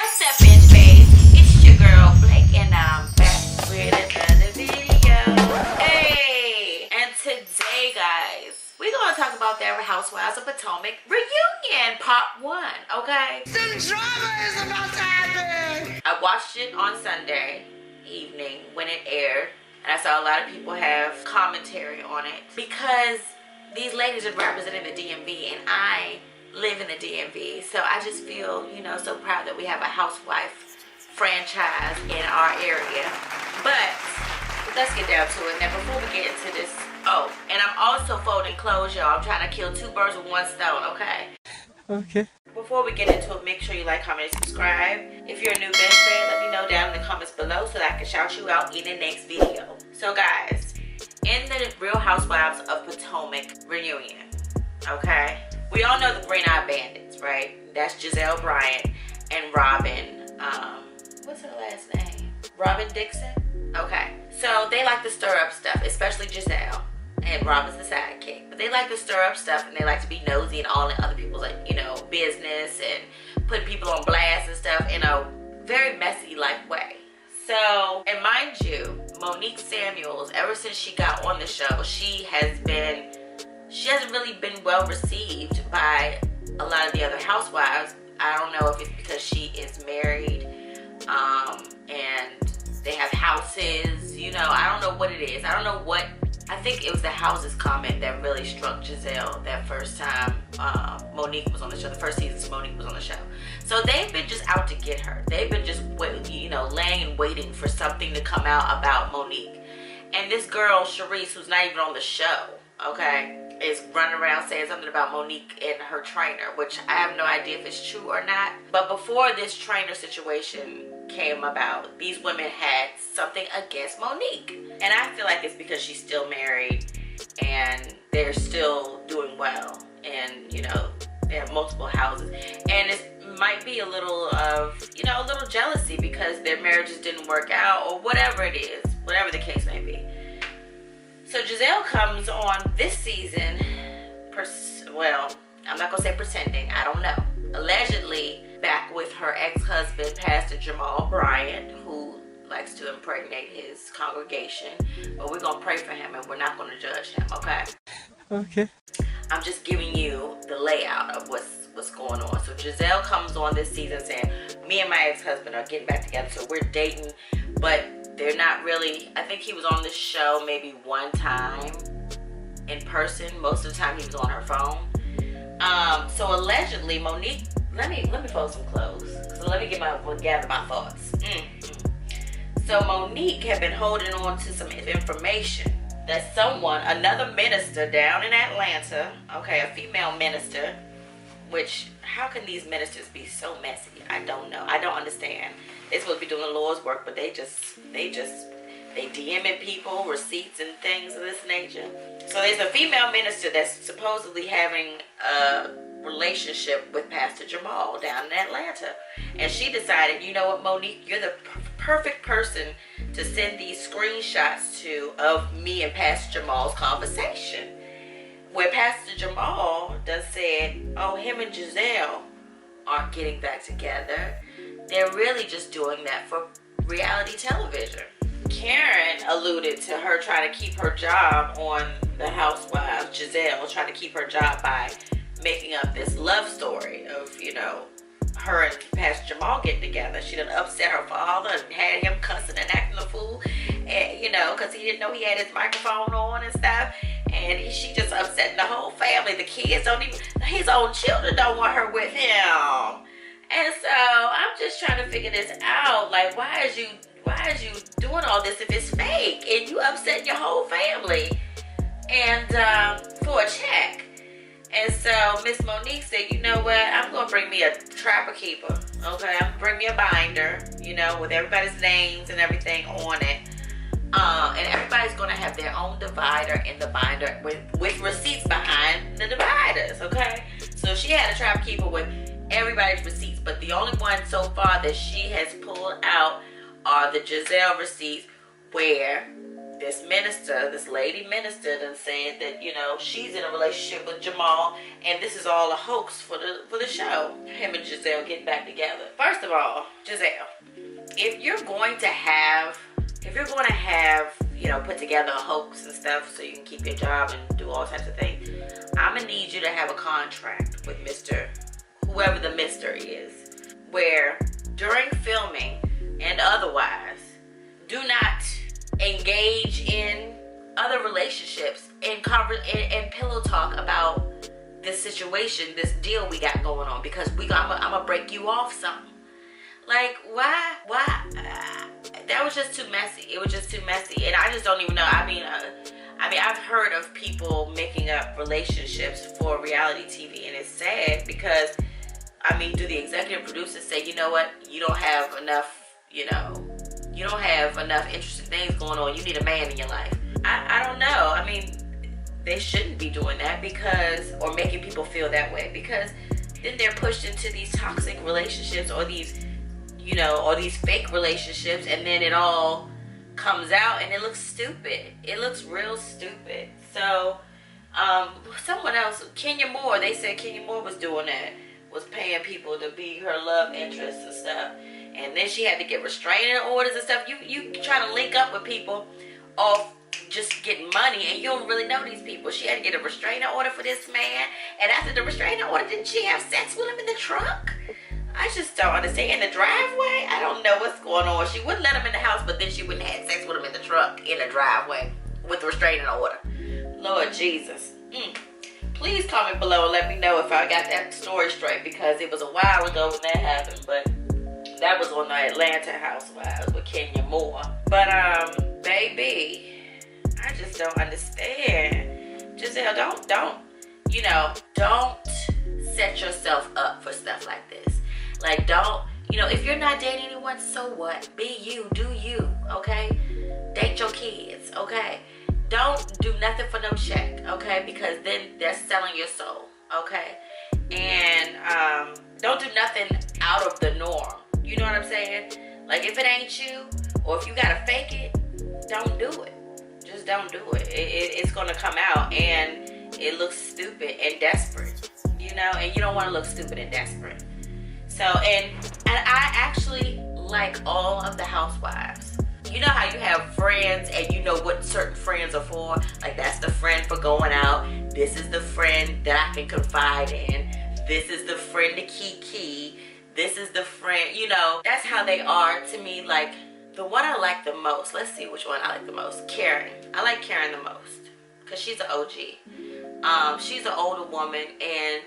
What's up, Binge Baes? It's your girl Blake, and I'm back with another video. Hey! And today, guys, we're gonna talk about the Housewives of Potomac reunion, part 1. Okay? Some drama is about to happen. I watched it on Sunday evening when it aired, and I saw a lot of people have commentary on it because these ladies are representing the DMV, and I live in the DMV, so I just feel, you know, so proud that we have a housewife franchise in our area. But let's get down to it. Now, before we get into this, oh, and I'm also folding clothes, y'all. I'm trying to kill 2 birds with 1 stone, okay? Okay. Before we get into it, make sure you like, comment, and subscribe. If you're a new Binge fan, let me know down in the comments below so that I can shout you out in the next video. So, guys, in the Real Housewives of Potomac reunion, okay? We all know the Green-Eyed Bandits, right? That's Gizelle Bryant and Robin, what's her last name? Robin Dixon? Okay. So they like to stir up stuff, especially Gizelle. And Robin's the sidekick. But they like to stir up stuff, and they like to be nosy and all in other people's, like, you know, business and put people on blast and stuff in a very messy-like way. So, and mind you, Monique Samuels, ever since she got on the show, she hasn't really been well received by a lot of the other housewives. I don't know if it's because she is married and they have houses, you know. I don't know what it is. I don't know what. I think it was the houses comment that really struck Gizelle that first time Monique was on the show. The first season Monique was on the show. So they've been just out to get her. They've been just, you know, laying and waiting for something to come out about Monique. And this girl, Charisse, who's not even on the show, okay, is running around saying something about Monique and her trainer, which I have no idea if it's true or not. But before this trainer situation came about, these women had something against Monique. And I feel like it's because she's still married and they're still doing well. And, you know, they have multiple houses. And it might be a little of, you know, a little jealousy because their marriages didn't work out or whatever it is, whatever the case may be. So Gizelle comes on this season, well, I'm not going to say pretending, I don't know. Allegedly back with her ex-husband, Pastor Jamal Bryant, who likes to impregnate his congregation. But we're going to pray for him and we're not going to judge him, okay? Okay. I'm just giving you the layout of what's going on. So Gizelle comes on this season saying, me and my ex-husband are getting back together, so we're dating, but they're not really. I think he was on this show maybe 1 time in person. Most of the time he was on her phone. So allegedly Monique, let me fold some clothes. So let me gather my thoughts. So Monique had been holding on to some information that someone, another minister down in Atlanta, okay, a female minister, which, how can these ministers be so messy? I don't know. I don't understand. They're supposed to be doing the Lord's work, but they DMing people, receipts and things of this nature. So there's a female minister that's supposedly having a relationship with Pastor Jamal down in Atlanta. And she decided, you know what, Monique, you're the perfect person to send these screenshots to of me and Pastor Jamal's conversation. Where Pastor Jamal done said, oh, him and Gizelle aren't getting back together. They're really just doing that for reality television. Karen alluded to her trying to keep her job on the Housewives. Gizelle trying to keep her job by making up this love story of, you know, her and Pastor Jamal getting together. She done upset her father and had him cussing and acting a fool, and, you know, because he didn't know he had his microphone on and stuff. And she just upsetting the whole family. The kids don't even, his own children don't want her with him. And so I'm just trying to figure this out. Like, why is you doing all this if it's fake and you upset your whole family and for a check? And so Miss Monique said, you know what, I'm gonna bring me a trapper keeper. Okay, I'm gonna bring me a binder, you know, with everybody's names and everything on it. And everybody's gonna have their own divider in the binder with receipts behind the dividers. Okay, so she had a trapper keeper with everybody's receipts, but the only one so far that she has pulled out are the Gizelle receipts, where this minister, this lady minister, done said that, you know, she's in a relationship with Jamal, and this is all a hoax for the show. Him and Gizelle getting back together. First of of all, Gizelle, if you're going to have, you know, put together a hoax and stuff so you can keep your job and do all types of things, I'm gonna need you to have a contract with whoever the Mr. is, where during filming and otherwise, do not engage in other relationships and pillow talk about this situation, this deal we got going on, because I'm gonna break you off something. Like, why? That was just too messy. It was just too messy, and I just don't even know. I mean, I've heard of people making up relationships for reality TV, and it's sad because, I mean, do the executive producers say, you know what, you don't have enough, you don't have enough interesting things going on. You need a man in your life. I don't know. I mean, they shouldn't be doing that or making people feel that way, because then they're pushed into these toxic relationships or these, or these fake relationships, and then it all comes out and it looks stupid. It looks real stupid. So, someone else, Kenya Moore, they said Kenya Moore was doing that, was paying people to be her love interest and stuff. And then she had to get restraining orders and stuff. You trying to link up with people off just getting money, and you don't really know these people. She had to get a restraining order for this man, and after the restraining order, didn't she have sex with him in the trunk? I just don't understand. In the driveway? I don't know what's going on. She wouldn't let him in the house, but then she wouldn't have sex with him in the truck, in the driveway, with restraining order. Lord Jesus. Please comment below and let me know if I got that story straight, because it was a while ago when that happened, but that was on the Atlanta Housewives with Kenya Moore. But, baby, I just don't understand. Giselle, don't set yourself up for stuff like this. Like, don't, if you're not dating anyone, so what? Be you, do you, okay? Date your kids, okay? Don't do nothing for no check, okay? Because then they're selling your soul, okay? And don't do nothing out of the norm. You know what I'm saying? Like, if it ain't you, or if you gotta fake it, don't do it. Just don't do it. It's gonna come out, and it looks stupid and desperate, and you don't want to look stupid and desperate. So, and I actually like all of the housewives. You know how you have friends and you know what certain friends are for? Like, that's the friend for going out. This is the friend that I can confide in. This is the friend to kiki. This is the friend, that's how they are to me. Like, the one I like the most, let's see which one I like the most. Karen. I like Karen the most because she's an OG. She's an older woman, and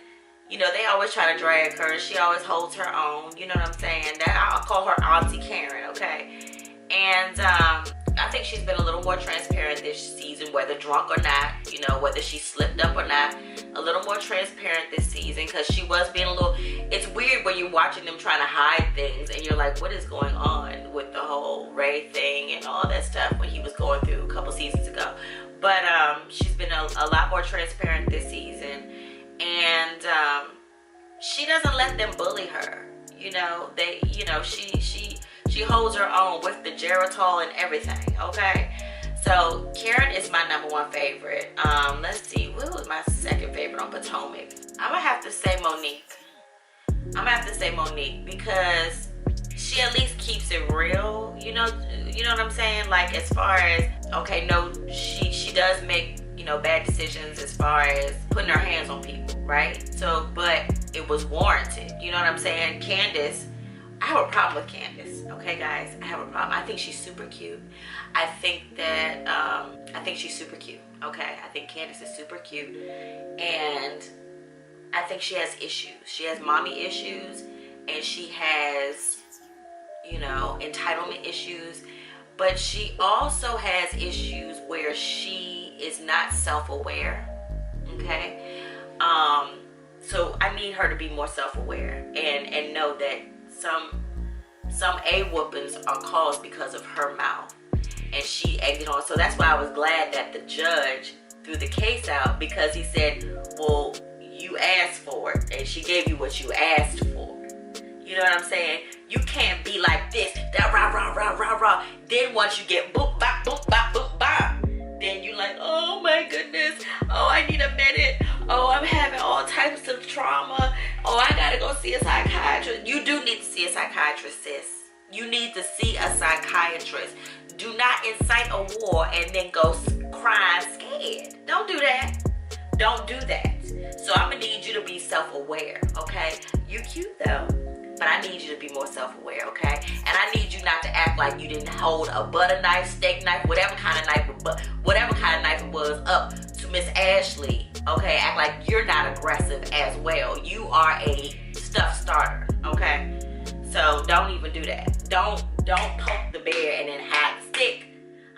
they always try to drag her. She always holds her own. You know what I'm saying? That I'll call her Auntie Karen, okay? And I think she's been a little more transparent this season, whether drunk or not, whether she slipped up or not. A little more transparent this season, because she was being a little, it's weird when you're watching them trying to hide things and you're like, what is going on with the whole Ray thing and all that stuff when he was going through a couple seasons ago. But she's been a lot more transparent this season, and she doesn't let them bully her. She holds her own with the Geritol and everything, okay? So Karen is my #1 favorite. Let's see, what was my second favorite on Potomac? I'm gonna have to say Monique. Because she at least keeps it real. You know what I'm saying? Like, as far as, okay, no, she does make, bad decisions as far as putting her hands on people, right? So, but it was warranted. You know what I'm saying? Candace, I have a problem with Candace, okay, guys? I have a problem. I think she's super cute. I think she's super cute, okay? I think Candace is super cute, and I think she has issues. She has mommy issues, and she has, entitlement issues, but she also has issues where she is not self-aware, okay? So I need her to be more self-aware and know that some A-whoopings are caused because of her mouth, and she egged it on. So that's why I was glad that the judge threw the case out, because he said, well, you asked for it and she gave you what you asked for. You know what I'm saying? You can't be like this, that rah rah rah rah rah. Then once you get boop bop boop bop boop bop, then you like, oh my goodness, oh, I need a minute, oh, I'm having all types of trauma, Oh, I gotta go see a psychiatrist. You do need to see a psychiatrist, sis. You need to see a psychiatrist. Do not incite a war and then go crying scared. Don't do that. Don't do that. So I'm gonna need you to be self-aware, okay? You cute though, but I need you to be more self-aware, okay? And I need you not to act like you didn't hold a butter knife, steak knife, whatever kind of knife it was up to Miss Ashley, okay? Act like you're not aggressive as well. You are a stuff starter, okay? So don't even do that. Don't poke the bear and then hide the stick.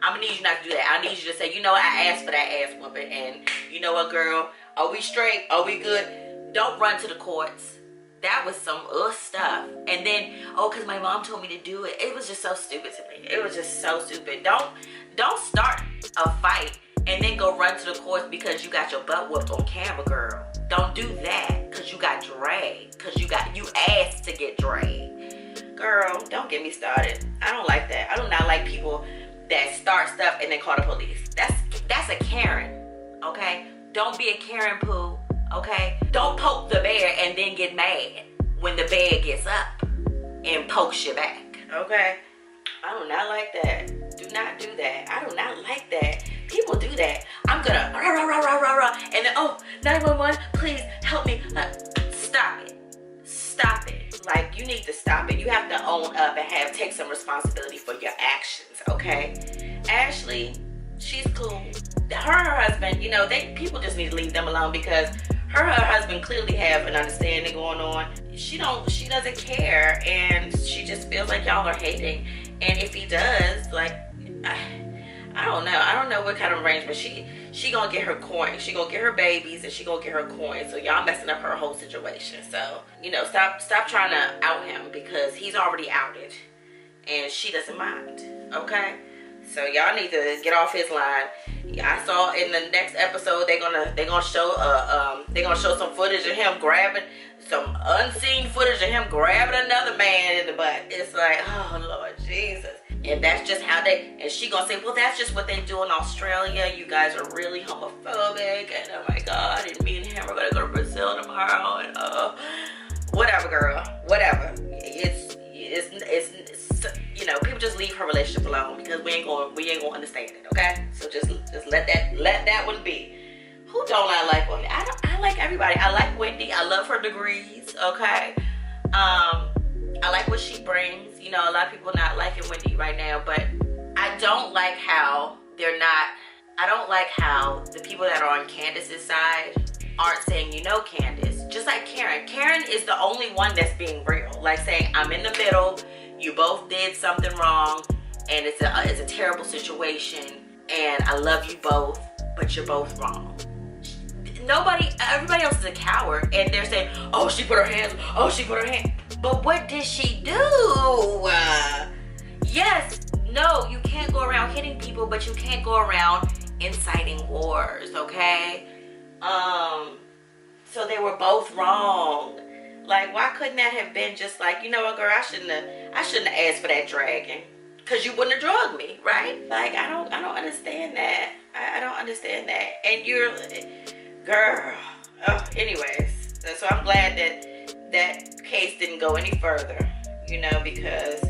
I'm gonna need you not to do that. I need you to say, you know what, I asked for that ass whooping, and you know what, girl, are we straight? Are we good? Don't run to the courts. That was some stuff. And then, oh, because my mom told me to do it. It was just so stupid to me. It was just so stupid. Don't start a fight and then go run to the courts because you got your butt whooped on camera, girl. Don't do that because you got dragged. Because you asked to get dragged. Girl, don't get me started. I don't like that. I do not like people that start stuff and then call the police. That's a Karen, okay? Don't be a Karen poo, okay? Don't poke the bear and then get mad when the bear gets up and pokes you back, okay? I do not like that. Do not do that. I do not like that. People do that. I'm gonna rah, rah, rah, rah, rah, rah, and then, oh, 911, please help me. Stop it. Stop it. Like, you need to stop it. You have to own up and take some responsibility for your actions, okay? Ashley, she's cool. Her husband, you know, people just need to leave them alone because her husband clearly have an understanding going on. She doesn't care, and she just feels like y'all are hating. And if he does, like, I don't know. I don't know what kind of arrangement. She gonna get her coin. She gonna get her babies, and she gonna get her coin. So y'all messing up her whole situation. So, you know, stop trying to out him because he's already outed, and she doesn't mind. Okay. So y'all need to get off his line. I saw in the next episode they're gonna show some footage of him grabbing some unseen footage of him grabbing another man in the butt. It's like, oh Lord Jesus. And that's just how and she gonna say, well, that's just what they do in Australia. You guys are really homophobic, and oh my God, and me and him are gonna go to Brazil tomorrow, and whatever, girl, whatever. It's you know, people just leave her relationship alone because we ain't gonna understand it, okay? So just let that one be. Who don't I like on it? I like everybody. I like Wendy. I love her degrees, okay? I like what she brings. You know, a lot of people not liking Wendy right now, but I don't like how I don't like how the people that are on Candace's side aren't saying, you know, Candace, just like Karen. Karen is the only one that's being real, like saying, I'm in the middle, you both did something wrong, and it's a terrible situation, and I love you both, but you're both wrong. Everybody else is a coward, and they're saying, oh, she put her hands, oh, she put her hand. But what did she do? Yes, no, you can't go around hitting people, but you can't go around inciting wars, okay? So they were both wrong. Like, why couldn't that have been just like, you know what, girl, I shouldn't have asked for that dragging, because you wouldn't have drugged me, right? Like, I don't understand that. I don't understand that. And you're, girl. Oh, anyways, so I'm glad that case didn't go any further, you know, because,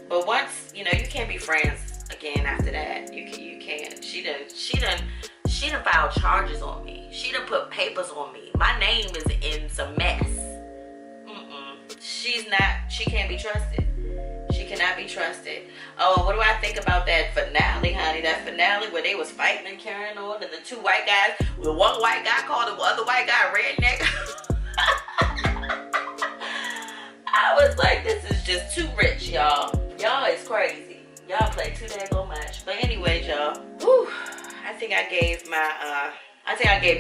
but once, you know, you can't be friends again after that. You can't. She done filed charges on me. She done put papers on me. My name is in some mess. She can't be trusted. She cannot be trusted. Oh, what do I think about that finale, honey? That finale where they was fighting and carrying on, and the two white guys, the one white guy called the other white guy redneck. I was like, this is just too rich, y'all. Y'all is crazy. Y'all play too daggone much. But anyways, y'all, whew, I think I gave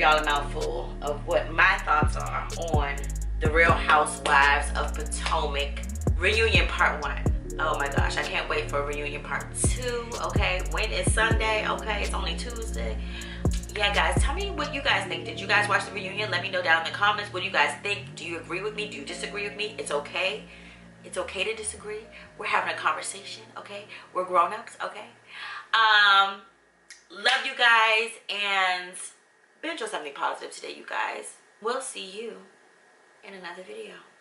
y'all a mouthful of what my thoughts are on the Real Housewives of Potomac reunion part 1. Oh my gosh, I can't wait for reunion part 2. Okay, when is Sunday? Okay, it's only Tuesday. Yeah, guys, tell me what you guys think. Did you guys watch the reunion? Let me know down in the comments. What do you guys think? Do you agree with me? Do you disagree with me? It's okay. It's okay to disagree. We're having a conversation, okay? We're grown-ups, okay? Love you guys, and binge on something positive today, you guys. We'll see you in another video.